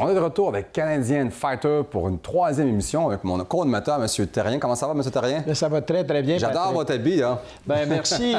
On est de retour avec Canadian Fighter pour une troisième émission avec mon co-animateur, M. Terrien. Comment ça va, M. Terrien? Bien, ça va très, très bien. J'adore votre habit, hein? Bien, merci.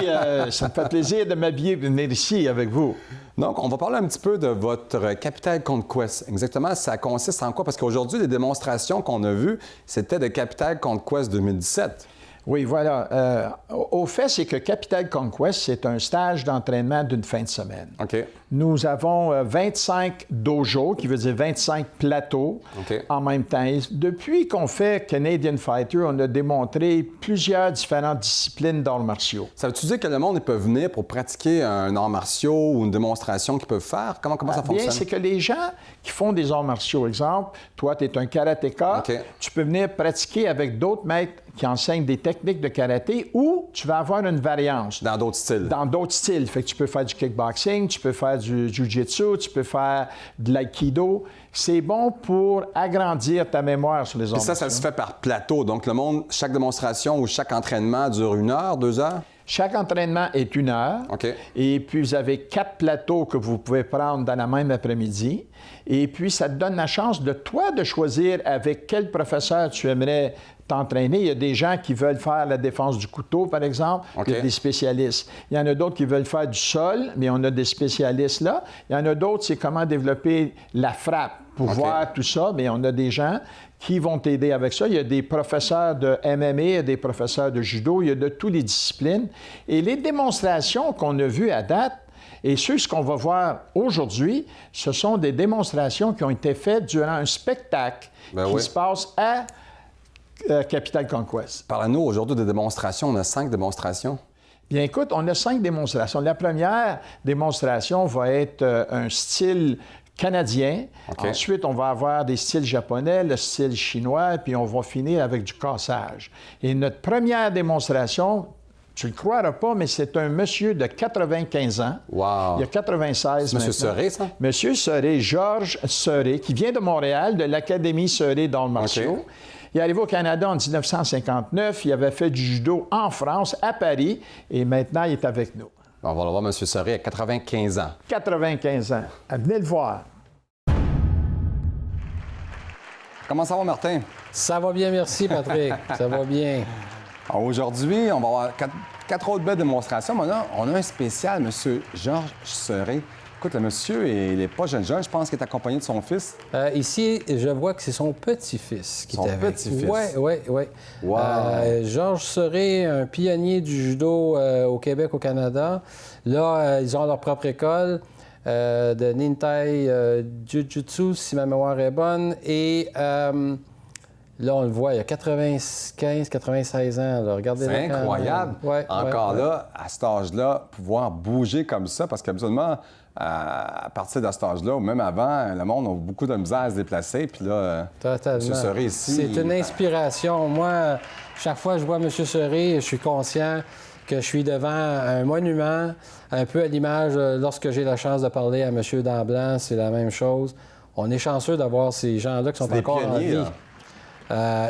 Ça me fait plaisir de m'habiller et de venir ici avec vous. Donc, on va parler un petit peu de votre Capital Conquest. Exactement, ça consiste en quoi? Parce qu'aujourd'hui, les démonstrations qu'on a vues, c'était de Capital Conquest 2017. Oui, voilà. Au fait, c'est que Capital Conquest, c'est un stage d'entraînement d'une fin de semaine. OK. Nous avons 25 dojos, qui veut dire 25 plateaux en même temps. Et depuis qu'on fait Canadian Fighter, on a démontré plusieurs différentes disciplines d'arts martiaux. Ça veut-tu dire que le monde peut venir pour pratiquer un art martiaux ou une démonstration qu'ils peuvent faire? Comment ça fonctionne? Bien, c'est que les gens qui font des arts martiaux, exemple, toi, tu es un karatéka, tu peux venir pratiquer avec d'autres maîtres qui enseignent des techniques de karaté ou tu vas avoir une variance. Dans d'autres styles. Dans d'autres styles. Fait que tu peux faire du kickboxing, tu peux faire du jiu-jitsu, tu peux faire de l'aïkido. C'est bon pour agrandir ta mémoire sur les arts martiaux. Ça se fait par plateau. Donc, le monde, chaque démonstration ou chaque entraînement dure 1 heure, 2 heures? Chaque entraînement est 1 heure. OK. Et puis, vous avez 4 plateaux que vous pouvez prendre dans la même après-midi. Et puis, ça te donne la chance de toi de choisir avec quel professeur tu aimerais t'entraîner. Il y a des gens qui veulent faire la défense du couteau, par exemple. Il y a des spécialistes. Il y en a d'autres qui veulent faire du sol, mais on a des spécialistes là. Il y en a d'autres, c'est comment développer la frappe. Pour voir tout ça, mais on a des gens qui vont t'aider avec ça. Il y a des professeurs de MMA, il y a des professeurs de judo, il y a de toutes les disciplines. Et les démonstrations qu'on a vues à date, et ce qu'on va voir aujourd'hui, ce sont des démonstrations qui ont été faites durant un spectacle qui se passe à Capital Conquest. Parlez-nous aujourd'hui de démonstrations. On a 5 démonstrations. Bien, écoute, on a 5 démonstrations. La première démonstration va être un style canadien. Ensuite, on va avoir des styles japonais, le style chinois, puis on va finir avec du cassage. Et notre première démonstration, tu ne le croiras pas, mais c'est un monsieur de 95 ans. Wow! Il a 96 Monsieur Serré, ça? Monsieur Serré, Georges Serré, qui vient de Montréal, de l'Académie Serré d'arts martiaux. Il est arrivé au Canada en 1959. Il avait fait du judo en France, à Paris, et maintenant, il est avec nous. On va le voir, M. Serré, à 95 ans. 95 ans. Venez le voir. Comment ça va, Martin? Ça va bien, merci, Patrick. Ça va bien. Aujourd'hui, on va avoir 4 autres belles démonstrations. Mais là, on a un spécial, M. Georges Serré. Écoute, le monsieur, il n'est pas jeune. Je pense qu'il est accompagné de son fils. Ici, je vois que c'est son petit-fils qui est avec. Son petit-fils? Oui. Wow! Georges Serré, un pionnier du judo au Québec, au Canada. Là, ils ont leur propre école de Nintai Jiu-Jitsu, si ma mémoire est bonne. Et là, on le voit, il a 96 ans. Là. Regardez. C'est incroyable. Encore là, à cet âge-là, pouvoir bouger comme ça, parce qu'habituellement, à partir de cet âge-là, ou même avant, le monde a beaucoup de misère à se déplacer. Puis là, M. Serré ici... C'est une inspiration. Moi, chaque fois que je vois M. Serré, je suis conscient que je suis devant un monument, un peu à l'image lorsque j'ai la chance de parler à M. Damblanc, c'est la même chose. On est chanceux d'avoir ces gens-là qui sont encore en vie.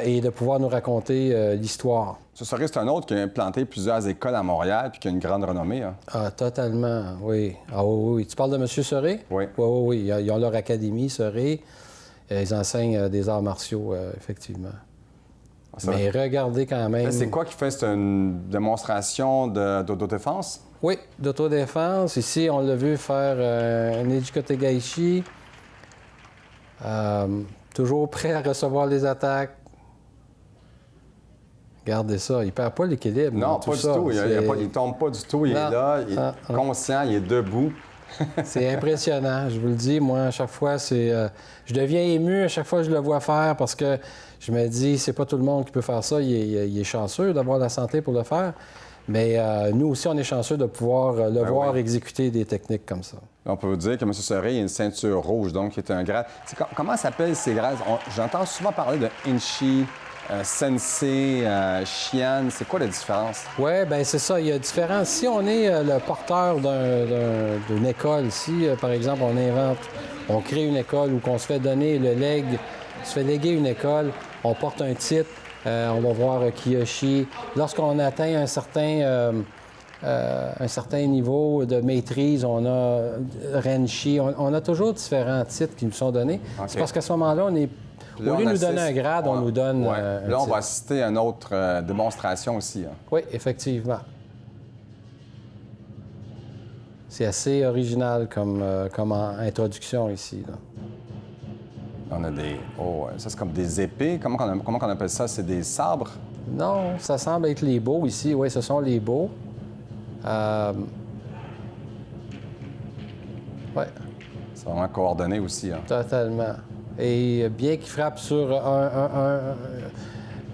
Et de pouvoir nous raconter l'histoire. M. Serré, c'est un autre qui a implanté plusieurs écoles à Montréal puis qui a une grande renommée. Hein? Ah, totalement, oui. Ah oui. Tu parles de M. Serré? Oui. Oui. Ils ont leur académie, Serré. Ils enseignent des arts martiaux, effectivement. Mais regardez quand même... C'est quoi qui fait? C'est une démonstration d'autodéfense? Oui, d'autodéfense. Ici, on l'a vu faire un Ejikote Gaishi. Toujours prêt à recevoir les attaques. Regardez ça, il ne perd pas l'équilibre. Non, pas du tout. Il ne tombe pas du tout. Il est là, il est conscient, il est debout. C'est impressionnant, je vous le dis. Moi, à chaque fois, je deviens ému à chaque fois que je le vois faire parce que je me dis, c'est pas tout le monde qui peut faire ça. Il est chanceux d'avoir la santé pour le faire. Mais nous aussi, on est chanceux de pouvoir le voir exécuter des techniques comme ça. On peut vous dire que M. Serré a une ceinture rouge, donc il est un grade. Comment s'appellent ces grades? J'entends souvent parler de Inchi, Sensei, Shian. C'est quoi la différence? Oui, bien c'est ça. Il y a différence. Si on est le porteur d'une école, si par exemple on crée une école où on se fait donner le leg, on se fait léguer une école, on porte un titre, on va voir Kiyoshi. Lorsqu'on atteint un certain un certain niveau de maîtrise. On a Renchi. On a toujours différents titres qui nous sont donnés. Okay. C'est parce qu'à ce moment-là, on est... Au lieu de nous donner un grade, on nous donne un Là, on titre. va assister à une autre démonstration aussi. Hein. Oui, effectivement. C'est assez original comme introduction ici. Là. On a des... Oh, ça, c'est comme des épées. Comment on appelle ça? C'est des sabres? Non, ça semble être les beaux ici. Oui, ce sont les beaux. Oui. C'est vraiment coordonné aussi. Hein. Totalement. Et bien qu'il frappe sur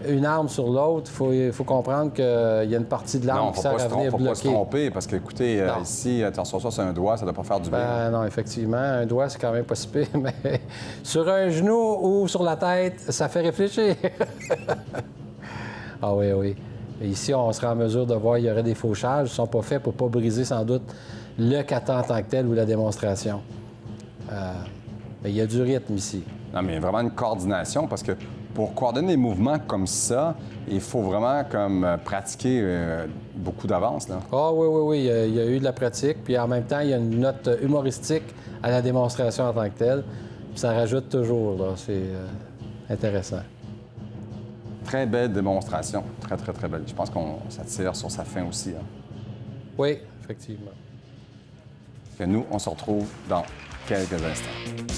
une arme sur l'autre, il faut comprendre qu'il y a une partie de l'arme qui sert à venir bloquer. Non, il ne faut pas se tromper, parce que, écoutez, ici, tu reçois ça sur un doigt, ça ne doit pas faire du bien. Non, effectivement, un doigt, c'est quand même pas si pire, mais sur un genou ou sur la tête, ça fait réfléchir. Ah oui, oui. Et ici, on sera en mesure de voir qu'il y aurait des fauchages. Ils ne sont pas faits pour ne pas briser, sans doute, le kata en tant que tel ou la démonstration. Mais il y a du rythme ici. Non, mais vraiment une coordination, parce que pour coordonner des mouvements comme ça, il faut vraiment pratiquer beaucoup d'avance. Ah oui, oui, oui. Il y a eu de la pratique. Puis en même temps, il y a une note humoristique à la démonstration en tant que telle. Puis ça rajoute toujours, là. C'est intéressant. Très belle démonstration. Très, très, très belle. Je pense ça tire sur sa fin aussi. Hein. Oui, effectivement. Et nous, on se retrouve dans quelques instants.